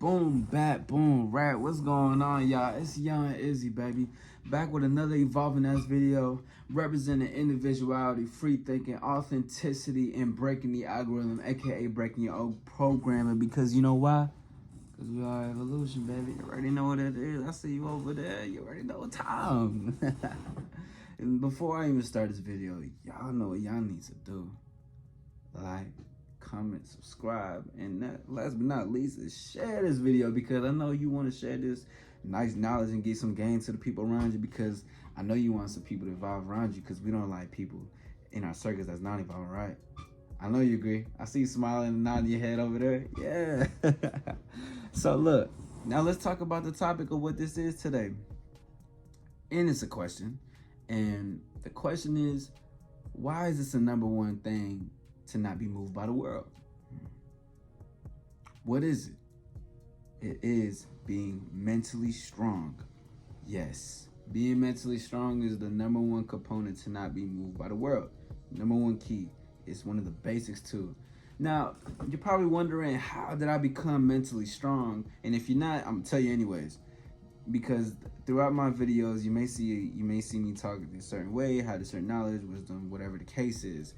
Boom, bat, boom, rat. What's going on, y'all? It's Young Izzy, baby. Back with another evolving ass video representing individuality, free thinking, authenticity, and breaking the algorithm, aka breaking your own programming. Because you know why? Because we are evolution, baby. You already know what it is. I see you over there. You already know what time. And before I even start this video, y'all know what y'all need to do. Like, comment, subscribe, and last but not least is share this video, because I know you want to share this nice knowledge and get some gain to the people around you, because I know you want some people to evolve around you, because we don't like people in our circles that's not evolving, right? I know you agree. I see you smiling and nodding your head over there. Yeah. So look, now let's talk about the topic of what this is today. And it's a question. And the question is, why is this the number one thing to not be moved by the world? What is it? It is being mentally strong. Yes, being mentally strong is the number one component to not be moved by the world. Number one key. It's one of the basics too. Now, you're probably wondering, how did I become mentally strong? And if you're not, I'm gonna tell you anyways. Because throughout my videos, you may see me talk a certain way, had a certain knowledge, wisdom, whatever the case is.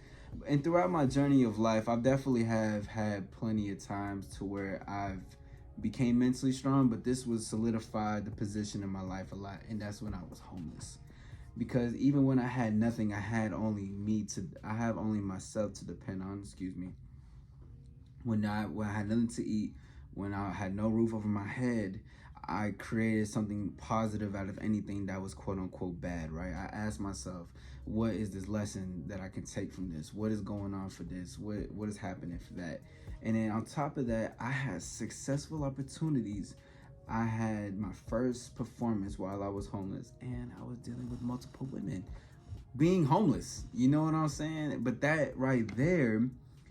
And throughout my journey of life, I definitely have had plenty of times to where I've became mentally strong, but this was solidified the position in my life a lot, and that's when I was homeless. Because even when I had nothing, I have only myself to depend on, When I had nothing to eat, when I had no roof over my head, I created something positive out of anything that was quote unquote bad, right? I asked myself, what is this lesson that I can take from this? What is going on for this? What is happening for that? And then on top of that, I had successful opportunities. I had my first performance while I was homeless, and I was dealing with multiple women being homeless. You know what I'm saying? But that right there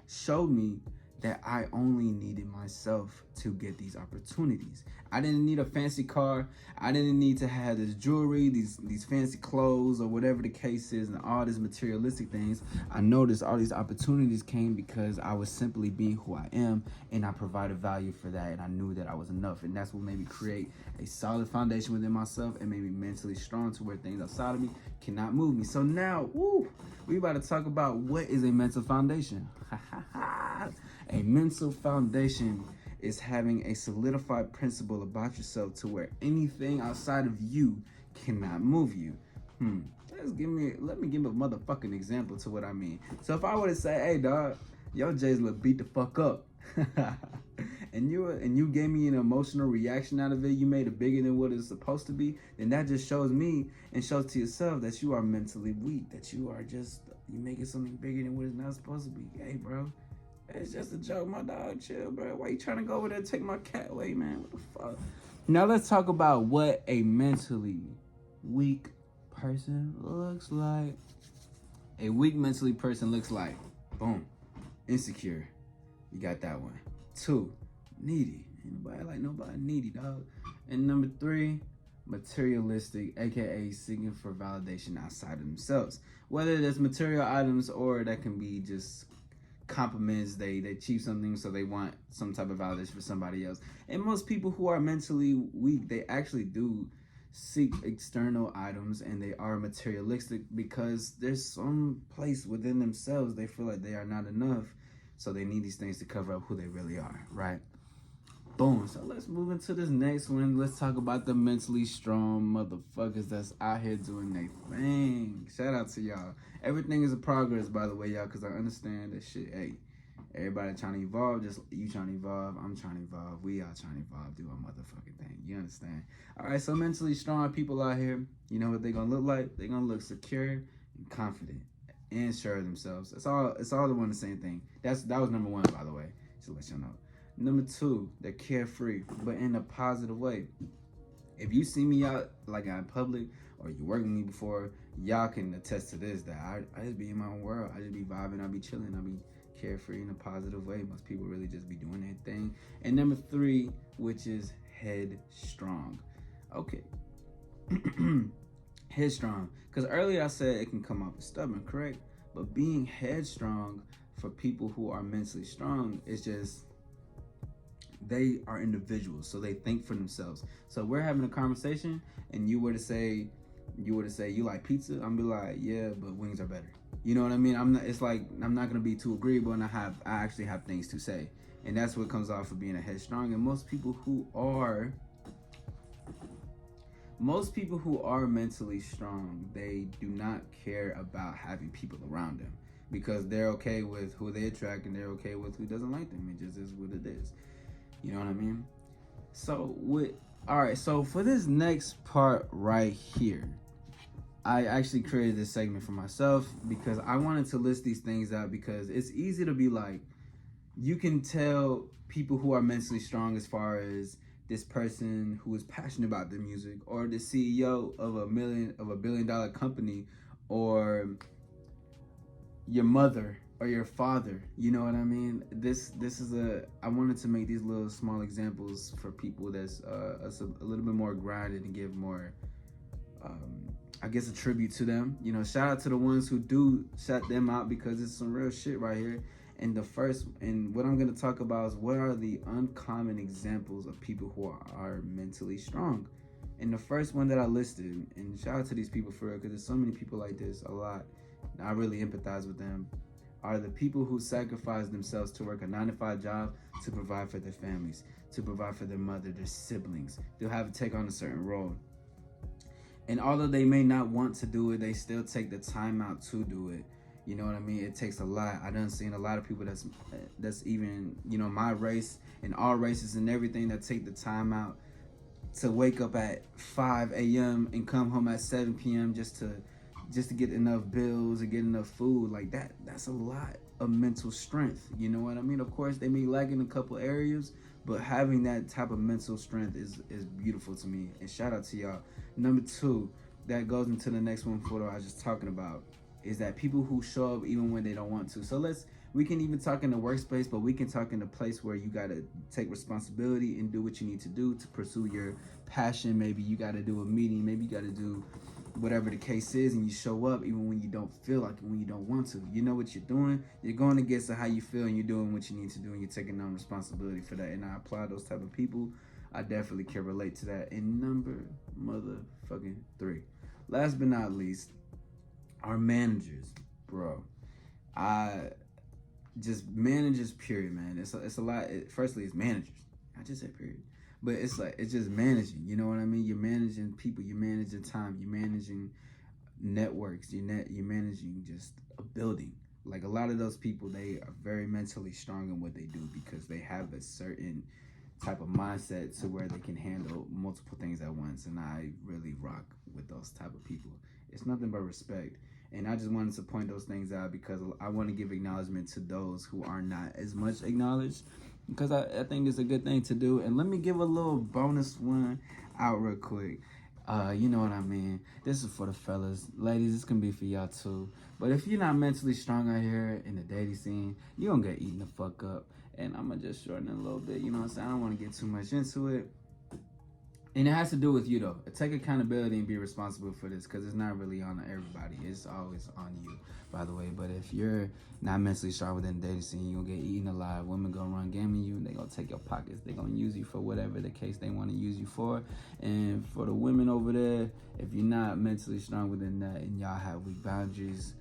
showed me that I only needed myself to get these opportunities. I didn't need a fancy car. I didn't need to have this jewelry, these fancy clothes, or whatever the case is, and all these materialistic things. I noticed all these opportunities came because I was simply being who I am, and I provided value for that, and I knew that I was enough. And that's what made me create a solid foundation within myself and made me mentally strong to where things outside of me cannot move me. So now, we about to talk about what is a mental foundation. A mental foundation is having a solidified principle about yourself to where anything outside of you cannot move you. Let me give a motherfucking example to what I mean. So if I were to say, hey dog, yo Jay's look beat the fuck up, and you gave me an emotional reaction out of it, you made it bigger than what it's supposed to be, then that just shows me and shows to yourself that you are mentally weak, that you making something bigger than what it's not supposed to be. Hey bro, it's just a joke, my dog. Chill, bro. Why you trying to go over there and take my cat away, man? What the fuck? Now let's talk about what a mentally weak person looks like. A weak mentally person looks like, boom, insecure. You got that one. 2, needy. Ain't nobody like nobody needy, dog. And number 3, materialistic, aka seeking for validation outside of themselves. Whether that's material items or that can be just compliments. They achieve something, so they want some type of validation for somebody else. And most people who are mentally weak, they actually do seek external items, and they are materialistic because there's some place within themselves they feel like they are not enough, so they need these things to cover up who they really are, right? Boom. So let's move into this next one. Let's talk about the mentally strong motherfuckers that's out here doing their thing. Shout out to y'all. Everything is a progress, by the way, y'all, because I understand that shit. Hey, everybody trying to evolve. Just you trying to evolve. I'm trying to evolve. We all trying to evolve. Do our motherfucking thing. You understand? All right, so mentally strong people out here, you know what they're going to look like? They're going to look secure and confident and sure of themselves. It's all the one the same thing. That was number 1, by the way, to let y'all know. Number 2, they're carefree, but in a positive way. If you see me out like in public, or you worked with me before, y'all can attest to this, that I just be in my own world. I just be vibing, I be chilling, I be carefree in a positive way. Most people really just be doing their thing. And number 3, which is headstrong. Okay. Headstrong. Because earlier I said it can come off as stubborn, correct? But being headstrong for people who are mentally strong is just they are individuals, so they think for themselves. So we're having a conversation, and you were to say you like pizza, I'm be like, yeah, but wings are better. You know what I mean? I'm not. It's like I'm not gonna be too agreeable, and I actually have things to say, and that's what comes off of being a headstrong. And most people who are mentally strong, they do not care about having people around them because they're okay with who they attract and they're okay with who doesn't like them. It just is what it is. You know what I mean? So all right, so for this next part right here, I actually created this segment for myself because I wanted to list these things out because it's easy to be like, you can tell people who are mentally strong as far as this person who is passionate about their music, or the CEO of a billion-dollar company, or your mother or your father. You know what I mean? This is I wanted to make these little small examples for people that's a little bit more grounded and give more I guess a tribute to them. You know, shout out to the ones who do shout them out because it's some real shit right here. And what I'm going to talk about is what are the uncommon examples of people who are mentally strong. And the first one that I listed, and shout out to these people for real, because there's so many people like this, a lot. I really empathize with them, are the people who sacrifice themselves to work a 9-to-5 job to provide for their families, to provide for their mother, their siblings. They'll have to take on a certain role. And although they may not want to do it, they still take the time out to do it. You know what I mean? It takes a lot. I done seen a lot of people that's even, you know, my race and all races and everything that take the time out to wake up at 5 a.m. and come home at 7 p.m. just to get enough bills and get enough food. Like that's a lot of mental strength. You know what I mean? Of course, they may lack in a couple areas, but having that type of mental strength is beautiful to me. And shout out to y'all. Number two, that goes into the next one photo I was just talking about, is that people who show up even when they don't want to. So we can even talk in the workspace, but we can talk in the place where you gotta take responsibility and do what you need to do to pursue your passion. Maybe you gotta do a meeting, maybe you gotta do whatever the case is, and you show up even when you don't feel like it, when you don't want to. You know what you're doing, you're going against how you feel, and you're doing what you need to do, and you're taking on responsibility for that. And I applaud those type of people. I definitely can relate to that. And number motherfucking 3, last but not least, our managers, bro. Managers, period, man. It's a lot. Firstly, it's managers. I just said period. But it's just managing. You know what I mean? You're managing people. You're managing time. You're managing networks. You're managing just a building. Like a lot of those people, they are very mentally strong in what they do because they have a certain type of mindset to where they can handle multiple things at once. And I really rock with those type of people. It's nothing but respect. And I just wanted to point those things out because I want to give acknowledgement to those who are not as much acknowledged, because I think it's a good thing to do. And let me give a little bonus one out real quick. You know what I mean? This is for the fellas. Ladies, this can be for y'all too. But if you're not mentally strong out here in the dating scene, you're going to get eaten the fuck up. And I'm going to just shorten it a little bit. You know what I'm saying? I don't want to get too much into it. And it has to do with you, though. Take accountability and be responsible for this, because it's not really on everybody. It's always on you, by the way. But if you're not mentally strong within the dating scene, you'll get eaten alive. Women gonna run game on you, and they gonna take your pockets. They gonna use you for whatever the case they want to use you for. And for the women over there, if you're not mentally strong within that and y'all have weak boundaries,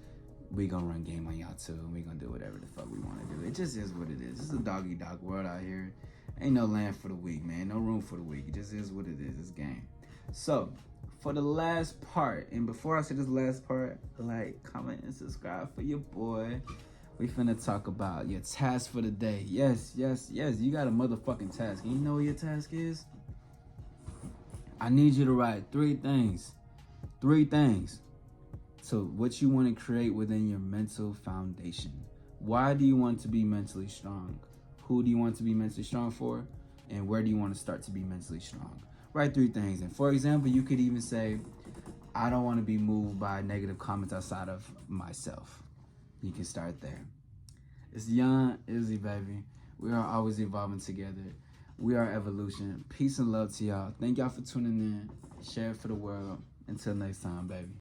we gonna run game on y'all too. And we gonna do whatever the fuck we want to do. It just is what it is. It's a dog-eat-dog world out here. Ain't no land for the weak, man. No room for the weak. It just is what it is. It's game. So, for the last part, and before I say this last part, like, comment, and subscribe for your boy. We finna talk about your task for the day. Yes. You got a motherfucking task. And you know what your task is? I need you to write 3 things. 3 things. So, what you want to create within your mental foundation. Why do you want to be mentally strong? Who do you want to be mentally strong for? And where do you want to start to be mentally strong? Write 3 things. And for example, you could even say, I don't want to be moved by negative comments outside of myself. You can start there. It's young Issy, baby. We are always evolving together. We are evolution. Peace and love to y'all. Thank y'all for tuning in. Share it for the world. Until next time, baby.